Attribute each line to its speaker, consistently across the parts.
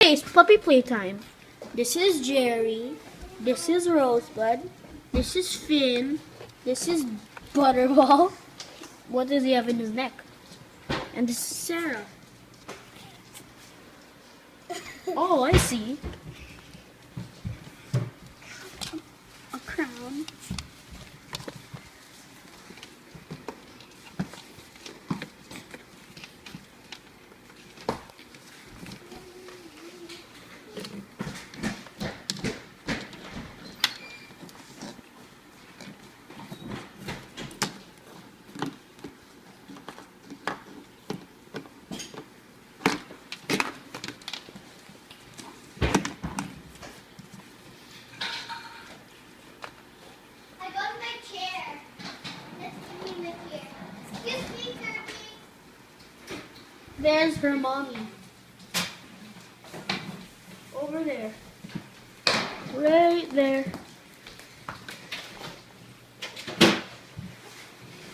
Speaker 1: Okay, it's puppy playtime. This is Jerry. This is Rosebud. This is Finn. This is Butterball. What does he have in his neck? And this is Sarah. Oh, I see. A crown. There's her mommy. Over there. Right there.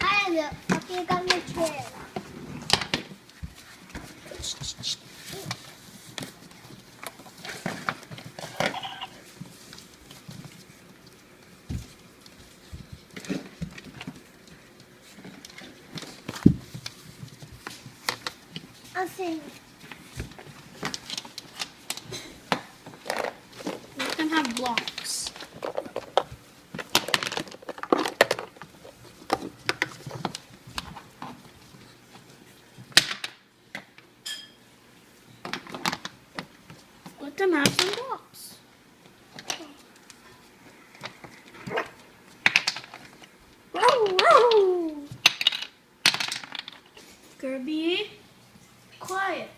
Speaker 2: Hi, look. Okay, I got my chair. I'll sing.
Speaker 1: We can have blocks. Let them have some blocks. Whoa, whoa. Kirby, quiet.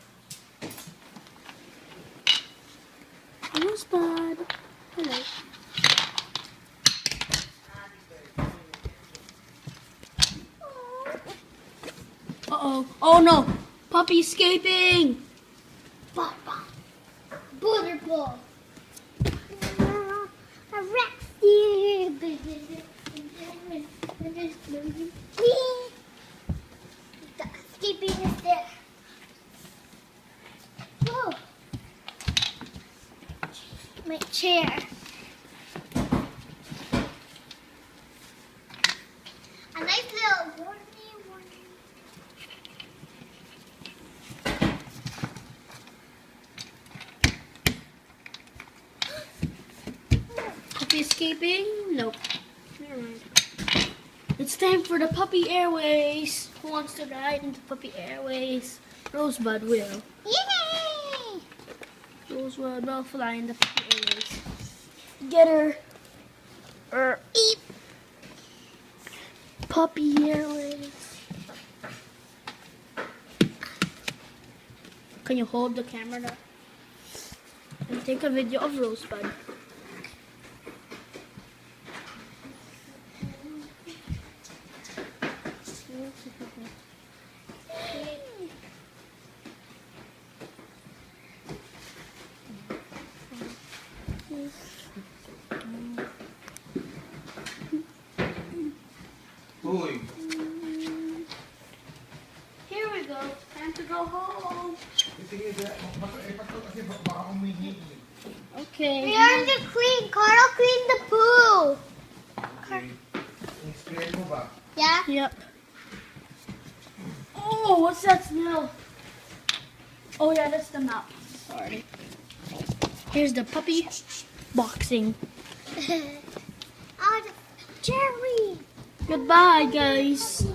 Speaker 1: Rosebud. Hello. Uh-oh. Oh no. Puppy escaping.
Speaker 2: Butterball. A Rexy. The escaping is there. Whoa. My chair. A nice little warmy.
Speaker 1: Puppy escaping? Nope. Never mind. It's time for the puppy airways. Who wants to ride into puppy airways? Rosebud will.
Speaker 2: Yay!
Speaker 1: Rosebud will fly in the puppy airways. Get her. Eat. Puppy airways. Can you hold the camera now? And take a video of Rosebud.
Speaker 3: Uy.
Speaker 1: Here we go. Time to go home. Okay.
Speaker 2: We are to clean. Carl clean the poo.
Speaker 3: Inspire mo ba?
Speaker 2: Yeah?
Speaker 1: Yep. Oh, what's that smell? Oh yeah, that's the map. Sorry. Here's the puppy boxing.
Speaker 2: Oh, Jerry.
Speaker 1: Goodbye, guys.